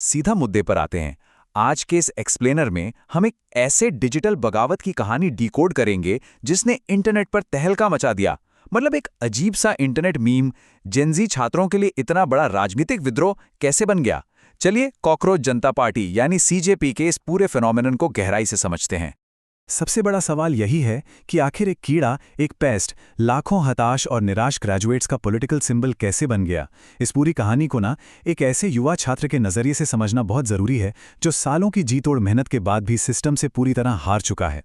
सीधा मुद्दे पर आते हैं। आज के इस एक्सप्लेनर में हम एक ऐसे डिजिटल बगावत की कहानी डिकोड करेंगे जिसने इंटरनेट पर तहलका मचा दिया। मतलब एक अजीब सा इंटरनेट मीम जेनजी छात्रों के लिए इतना बड़ा राजनीतिक विद्रोह कैसे बन गया। चलिए कॉकरोच जनता पार्टी यानी सीजेपी के इस पूरे फिनोमेनन को गहराई से समझते हैं। सबसे बड़ा सवाल यही है कि आखिर एक कीड़ा, एक पेस्ट, लाखों हताश और निराश ग्रेजुएट्स का पॉलिटिकल सिंबल कैसे बन गया। इस पूरी कहानी को एक ऐसे युवा छात्र के नज़रिए से समझना बहुत ज़रूरी है जो सालों की जी तोड़ मेहनत के बाद भी सिस्टम से पूरी तरह हार चुका है।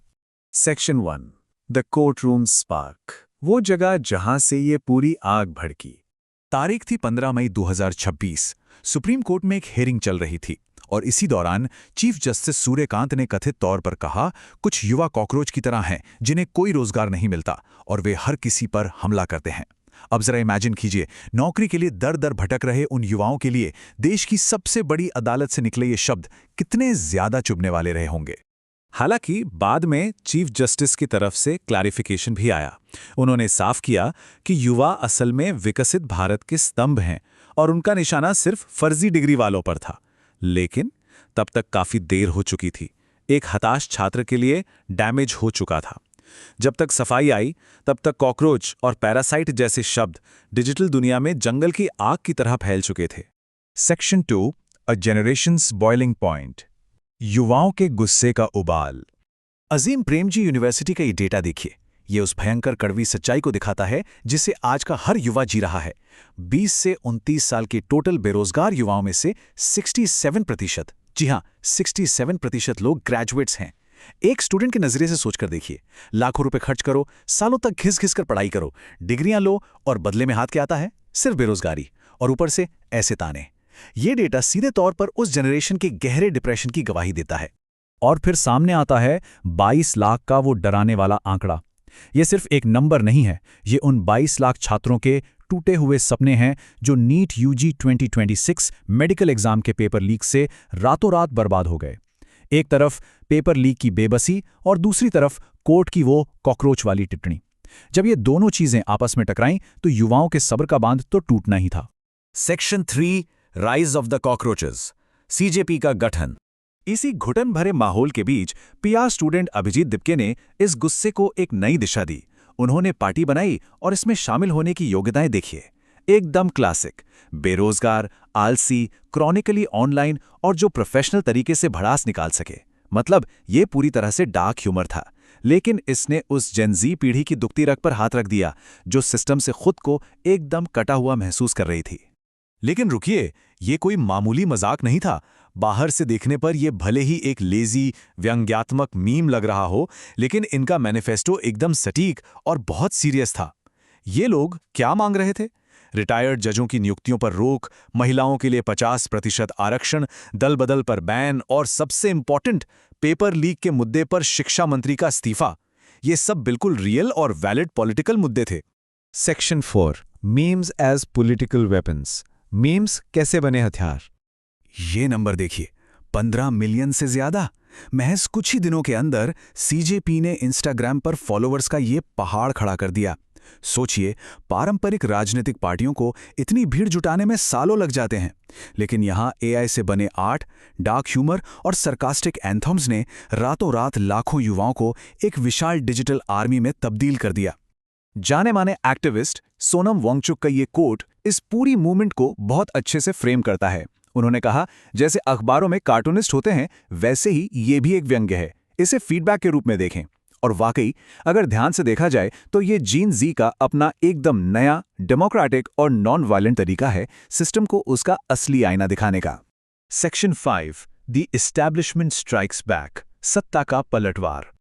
Section 1 the court room spark, वो जगह जहां से ये पूरी आग भड़की। तारीख थी 15 मई 2026। सुप्रीम कोर्ट में एक हियरिंग चल रही थी और इसी दौरान चीफ जस्टिस सूर्यकांत ने कथित तौर पर कहा, कुछ युवा कॉकरोच की तरह हैं जिन्हें कोई रोजगार नहीं मिलता और वे हर किसी पर हमला करते हैं। अब जरा इमेजिन कीजिए, नौकरी के लिए दर दर भटक रहे उन युवाओं के लिए देश की सबसे बड़ी अदालत से निकले ये शब्द कितने ज्यादा चुभने वाले रहे होंगे। हालांकि बाद में चीफ जस्टिस की तरफ से क्लैरिफिकेशन भी आया। उन्होंने साफ किया कि युवा असल में विकसित भारत के स्तंभ हैं और उनका निशाना सिर्फ फर्जी डिग्री वालों पर था। लेकिन तब तक काफी देर हो चुकी थी। एक हताश छात्र के लिए डैमेज हो चुका था। जब तक सफाई आई तब तक कॉकरोच और पैरासाइट जैसे शब्द डिजिटल दुनिया में जंगल की आग की तरह फैल चुके थे। सेक्शन 2 अ जनरेशंस बॉइलिंग पॉइंट, युवाओं के गुस्से का उबाल। अजीम प्रेमजी यूनिवर्सिटी का ये डेटा देखिए। ये उस भयंकर कड़वी सच्चाई को दिखाता है जिसे आज का हर युवा जी रहा है। 20 से 29 साल के टोटल बेरोजगार युवाओं में से 67%, जी हां 67% लोग ग्रेजुएट्स हैं। एक स्टूडेंट के नजरिए से सोचकर देखिए, लाखों रुपए खर्च करो, सालों तक घिस घिस कर पढ़ाई करो, डिग्रियां लो और बदले में हाथ क्या आता है? सिर्फ बेरोजगारी और ऊपर से ऐसे ताने। ये डेटा सीधे तौर पर उस जनरेशन के गहरे डिप्रेशन की गवाही देता है। और फिर सामने आता है 22 लाख का वो डराने वाला आंकड़ा। ये सिर्फ एक नंबर नहीं है, ये उन 22 लाख छात्रों के टूटे हुए सपने हैं जो नीट यूजी 2026 मेडिकल एग्जाम के पेपर लीक से रातों रात बर्बाद हो गए। एक तरफ पेपर लीक की बेबसी और दूसरी तरफ कोर्ट की वो कॉकरोच वाली टिप्पणी। जब ये दोनों चीजें आपस में टकराईं तो युवाओं के सब्र का बांध तो टूटना ही था। Section 3 rise of the cockroaches, CJP का गठन। इसी घुटन भरे माहौल के बीच पीआर स्टूडेंट अभिजीत दिपके ने इस गुस्से को एक नई दिशा दी। उन्होंने पार्टी बनाई और इसमें शामिल होने की योग्यताएं देखिए। एकदम क्लासिक, बेरोजगार, आलसी, क्रॉनिकली ऑनलाइन और जो प्रोफेशनल तरीके से भड़ास निकाल सके। मतलब ये पूरी तरह से डार्क ह्यूमर था, लेकिन इसने उस जेनजी पीढ़ी की दुखती रग पर हाथ रख दिया जो सिस्टम से खुद को एकदम कटा हुआ महसूस कर रही थी। लेकिन रुकिए, ये कोई मामूली मजाक नहीं था। बाहर से देखने पर यह भले ही एक लेजी व्यंग्यात्मक मीम लग रहा हो, लेकिन इनका मैनिफेस्टो एकदम सटीक और बहुत सीरियस था। ये लोग क्या मांग रहे थे? रिटायर्ड जजों की नियुक्तियों पर रोक, महिलाओं के लिए 50% आरक्षण, दल बदल पर बैन और सबसे इंपॉर्टेंट पेपर लीक के मुद्दे पर शिक्षा मंत्री का इस्तीफा। ये सब बिल्कुल रियल और वैलिड पॉलिटिकल मुद्दे थे। Section 4 memes as political weapons, memes कैसे बने हथियार। ये नंबर देखिए, 15 मिलियन से ज्यादा। महज कुछ ही दिनों के अंदर सीजेपी ने इंस्टाग्राम पर फॉलोअर्स का ये पहाड़ खड़ा कर दिया। सोचिए, पारंपरिक राजनीतिक पार्टियों को इतनी भीड़ जुटाने में सालों लग जाते हैं, लेकिन यहां एआई से बने आर्ट, डार्क ह्यूमर और सरकास्टिक एंथम्स ने रातों रात लाखों युवाओं को एक विशाल डिजिटल आर्मी में तब्दील कर दिया। जाने माने एक्टिविस्ट सोनम वांगचुक का ये कोट इस पूरी मूवमेंट को बहुत अच्छे से फ्रेम करता है। उन्होंने कहा, जैसे अखबारों में कार्टूनिस्ट होते हैं, वैसे ही ये भी एक व्यंग्य है, इसे फीडबैक के रूप में देखें। और वाकई अगर ध्यान से देखा जाए तो ये जीन जी का अपना एकदम नया, डेमोक्रेटिक और नॉन वायलेंट तरीका है सिस्टम को उसका असली आईना दिखाने का। Section 5 the establishment strikes back, सत्ता का पलटवार।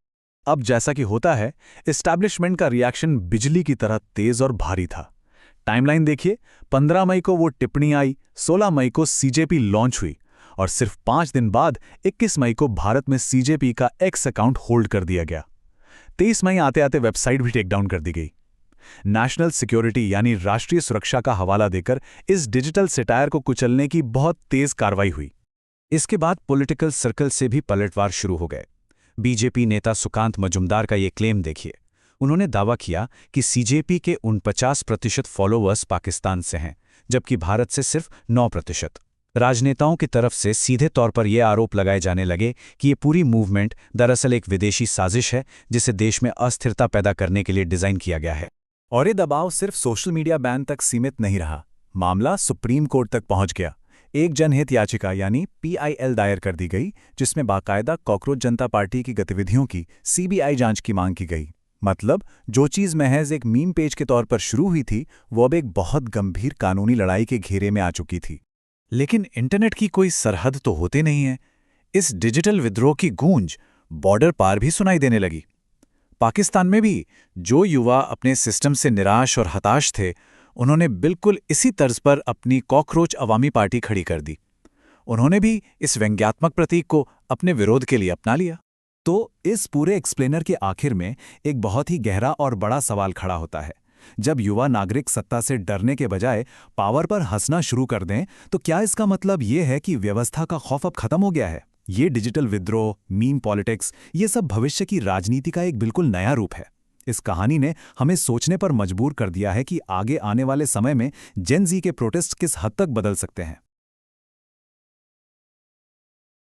अब जैसा कि होता है, एस्टैब्लिशमेंट का रिएक्शन बिजली की तरह तेज और भारी था। टाइमलाइन देखिए, 15 मई को वो टिप्पणी आई, 16 मई को सीजेपी लॉन्च हुई और सिर्फ 5 दिन बाद 21 मई को भारत में सीजेपी का एक्स अकाउंट होल्ड कर दिया गया। 23 मई आते आते वेबसाइट भी टेक डाउन कर दी गई। नेशनल सिक्योरिटी यानी राष्ट्रीय सुरक्षा का हवाला देकर इस डिजिटल सेटायर को कुचलने की बहुत तेज कार्रवाई हुई। इसके बाद पॉलिटिकल सर्कल से भी पलटवार शुरू हो गए। बीजेपी नेता सुकांत मजुमदार का ये क्लेम देखिए। उन्होंने दावा किया कि सीजेपी के 49% फॉलोअर्स पाकिस्तान से हैं, जबकि भारत से सिर्फ 9%। राजनेताओं की तरफ से सीधे तौर पर यह आरोप लगाए जाने लगे कि ये पूरी मूवमेंट दरअसल एक विदेशी साजिश है जिसे देश में अस्थिरता पैदा करने के लिए डिजाइन किया गया है। और ये दबाव सिर्फ सोशल मीडिया बैन तक सीमित नहीं रहा। मामला सुप्रीम कोर्ट तक पहुंच गया। एक जनहित याचिका यानी PIL दायर कर दी गई, जिसमें बाकायदा कॉकरोच जनता पार्टी की गतिविधियों की CBI जांच की मांग की गई। मतलब जो चीज़ महज एक मीम पेज के तौर पर शुरू हुई थी, वो अब एक बहुत गंभीर कानूनी लड़ाई के घेरे में आ चुकी थी। लेकिन इंटरनेट की कोई सरहद तो होती नहीं है। इस डिजिटल विद्रोह की गूंज बॉर्डर पार भी सुनाई देने लगी। पाकिस्तान में भी जो युवा अपने सिस्टम से निराश और हताश थे, उन्होंने बिल्कुल इसी तर्ज पर अपनी कॉकरोच अवामी पार्टी खड़ी कर दी। उन्होंने भी इस व्यंग्यात्मक प्रतीक को अपने विरोध के लिए अपना लिया। तो इस पूरे एक्सप्लेनर के आखिर में एक बहुत ही गहरा और बड़ा सवाल खड़ा होता है। जब युवा नागरिक सत्ता से डरने के बजाय पावर पर हंसना शुरू कर दें, तो क्या इसका मतलब ये है कि व्यवस्था का खौफ अब खत्म हो गया है? ये डिजिटल विद्रोह, मीम पॉलिटिक्स, ये सब भविष्य की राजनीति का एक बिल्कुल नया रूप है। इस कहानी ने हमें सोचने पर मजबूर कर दिया है कि आगे आने वाले समय में जेन ज़ी के प्रोटेस्ट किस हद तक बदल सकते हैं।